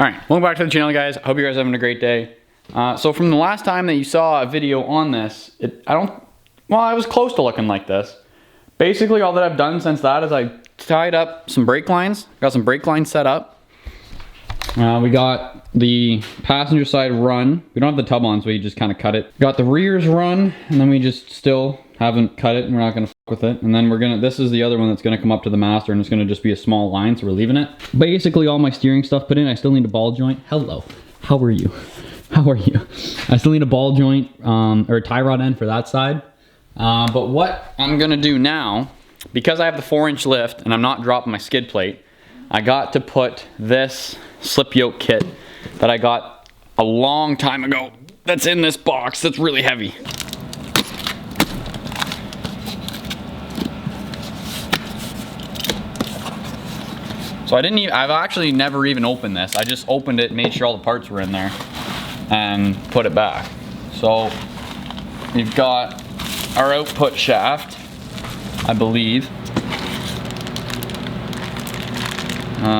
Alright, welcome back to the channel, guys. I hope you guys are having a great day. So from the last time that you saw a video on this, I was close to looking like this. Basically, all that I've done since that is I tied up some brake lines. Got some brake lines set up. We got the passenger side run. We don't have the tub on, so we just kind of cut it. Got the rears run, and then we just still haven't cut it, and we're not gonna fuck with it. And then this is the other one that's gonna come up to the master, and it's gonna just be a small line, so we're leaving it. Basically, all my steering stuff put in. I still need a ball joint. Hello, how are you? How are you? I still need a ball joint, or a tie rod end for that side. But what I'm gonna do now, because I have the 4-inch lift, and I'm not dropping my skid plate, I got to put this slip yoke kit that I got a long time ago that's in this box that's really heavy. So I've actually never even opened this. I just opened it, made sure all the parts were in there, and put it back. So we've got our output shaft, I believe.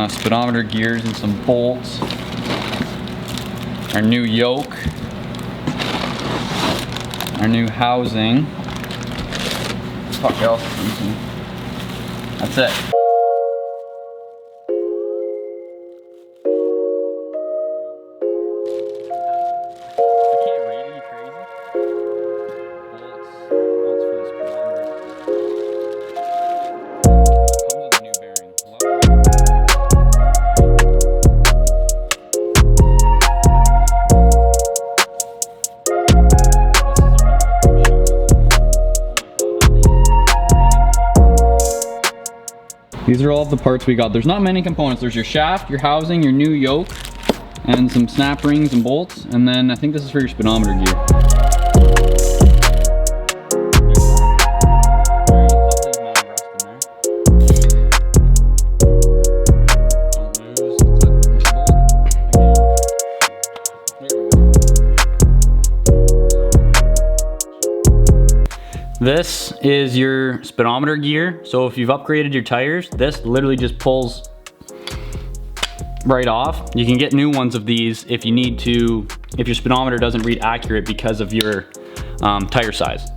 Speedometer gears and some bolts. Our new yoke. Our new housing. Fuck else. That's it. These are all of the parts we got. There's not many components. There's your shaft, your housing, your new yoke, and some snap rings and bolts. And then I think this is for your speedometer gear. This is your speedometer gear. So if you've upgraded your tires, this literally just pulls right off. You can get new ones of these if you need to, if your speedometer doesn't read accurate because of your tire size.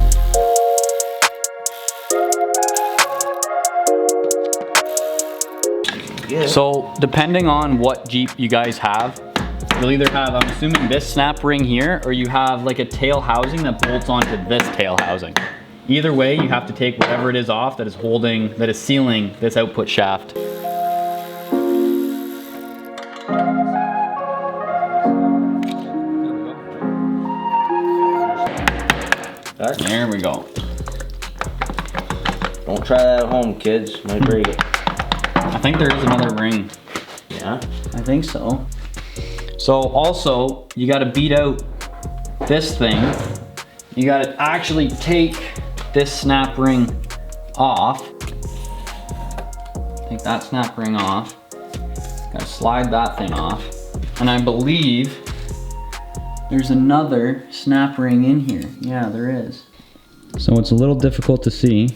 Yeah. So depending on what Jeep you guys have, you'll either have, I'm assuming, this snap ring here, or you have like a tail housing that bolts onto this tail housing. Either way, you have to take whatever it is off that is sealing this output shaft. There we go. Don't try that at home, kids. Might break it. I think there is another ring. Yeah? I think so. So also, you gotta beat out this thing. You gotta actually take this snap ring off. Take that snap ring off. Gotta slide that thing off. And I believe there's another snap ring in here. Yeah, there is. So it's a little difficult to see,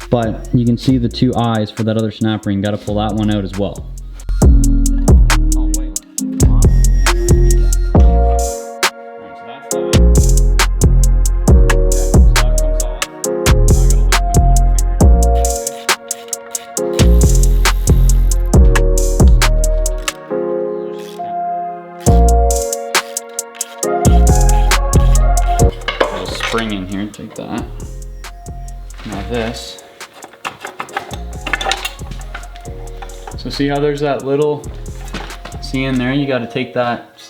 but you can see the two eyes for that other snap ring. Gotta pull that one out as well. Spring in here, take that. Now this. So see how there's that little, see in there, you got to take that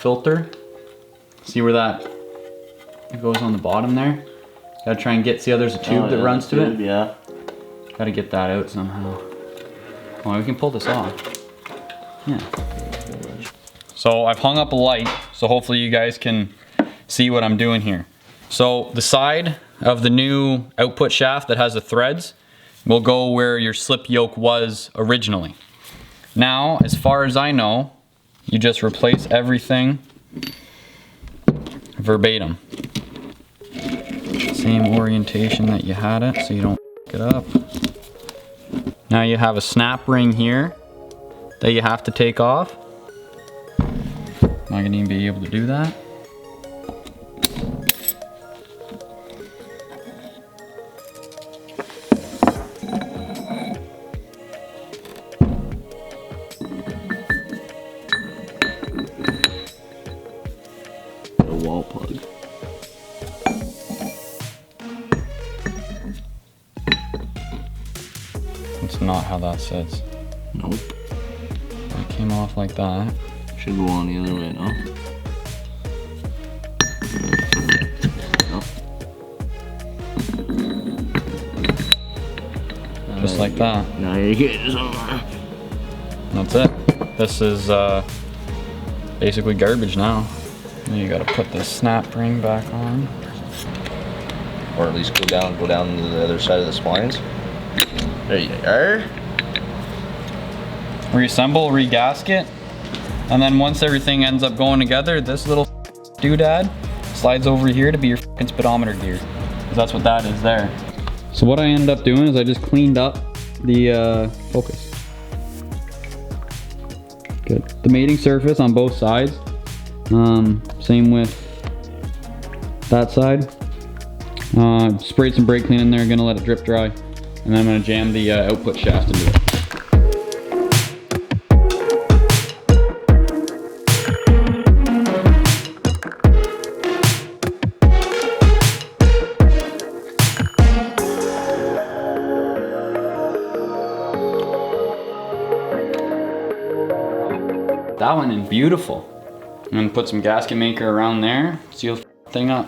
filter. See where it goes on the bottom there? Got to try and see how there's a tube that runs to it? Yeah. Got to get that out somehow. Well, we can pull this off. Yeah. So I've hung up a light, so hopefully you guys can see what I'm doing here. So the side of the new output shaft that has the threads will go where your slip yoke was originally. Now, as far as I know, you just replace everything verbatim. Same orientation that you had it, so you don't f*** it up. Now you have a snap ring here that you have to take off. Am I gonna even be able to do that? A wall plug. That's not how that sits. Nope. It came off like that. Should go on the other way, no? Nope. Just like that. Now you're getting somewhere. That's it. This is basically garbage now. Then you gotta put the snap ring back on. Or at least go down to the other side of the splines. There you are. Reassemble, regasket, and then once everything ends up going together, this little doodad slides over here to be your fucking speedometer gear. 'Cause that's what that is there. So what I ended up doing is I just cleaned up the focus. Good. The mating surface on both sides. Same with that side. Sprayed some brake clean in there, gonna let it drip dry. And then I'm gonna jam the output shaft into it. That went in beautiful. I'm gonna put some gasket maker around there, seal the thing up.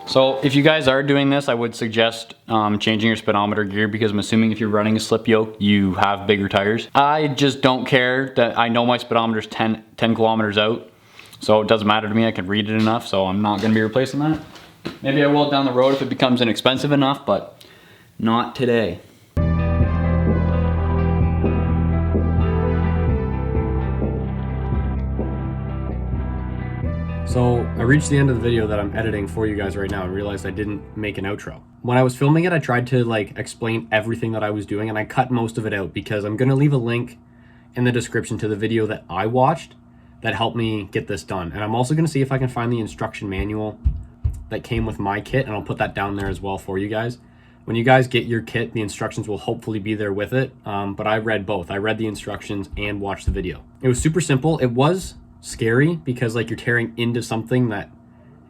So if you guys are doing this, I would suggest changing your speedometer gear, because I'm assuming if you're running a slip yoke, you have bigger tires. I just don't care that I know my speedometer's 10 kilometers out, so it doesn't matter to me. I can read it enough, so I'm not gonna be replacing that. Maybe I will down the road if it becomes inexpensive enough, but not today. So I reached the end of the video that I'm editing for you guys right now and realized I didn't make an outro. When I was filming it, I tried to explain everything that I was doing, and I cut most of it out because I'm gonna leave a link in the description to the video that I watched that helped me get this done. And I'm also gonna see if I can find the instruction manual that came with my kit, and I'll put that down there as well for you guys. When you guys get your kit, the instructions will hopefully be there with it, but I read both. I read the instructions and watched the video. It was super simple. It was scary because you're tearing into something that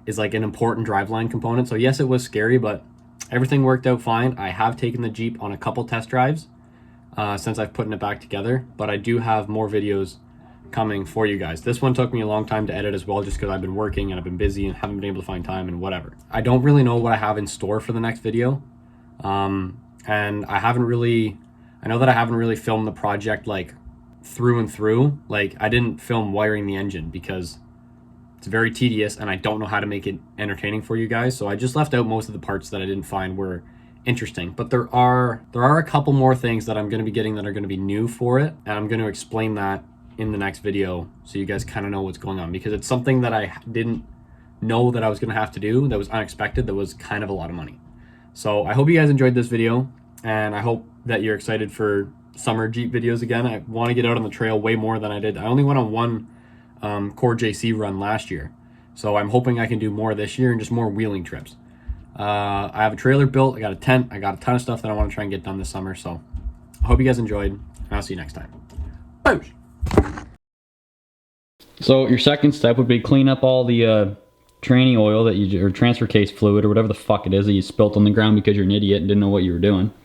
is an important driveline component. So yes, it was scary, but everything worked out fine. I have taken the Jeep on a couple test drives since I've putting it back together, but I do have more videos coming for you guys. This one took me a long time to edit as well, just because I've been working and I've been busy and haven't been able to find time and whatever. I don't really know what I have in store for the next video. And I know that I haven't really filmed the project through and through. I didn't film wiring the engine because it's very tedious and I don't know how to make it entertaining for you guys. So I just left out most of the parts that I didn't find were interesting. But there are a couple more things that I'm going to be getting that are going to be new for it, and I'm going to explain that in the next video so you guys kind of know what's going on, because it's something that I didn't know that I was going to have to do, that was unexpected, that was kind of a lot of money. So I hope you guys enjoyed this video, and I hope that you're excited for summer Jeep videos again. I want to get out on the trail way more than I did. I only went on one Core JC run last year, so I'm hoping I can do more this year and just more wheeling trips. I have a trailer built, I got a tent, I got a ton of stuff that I want to try and get done this summer. So I hope you guys enjoyed, and I'll see you next time. Boosh! So your second step would be clean up all the training oil that you, or transfer case fluid or whatever the fuck it is that you spilt on the ground because you're an idiot and didn't know what you were doing.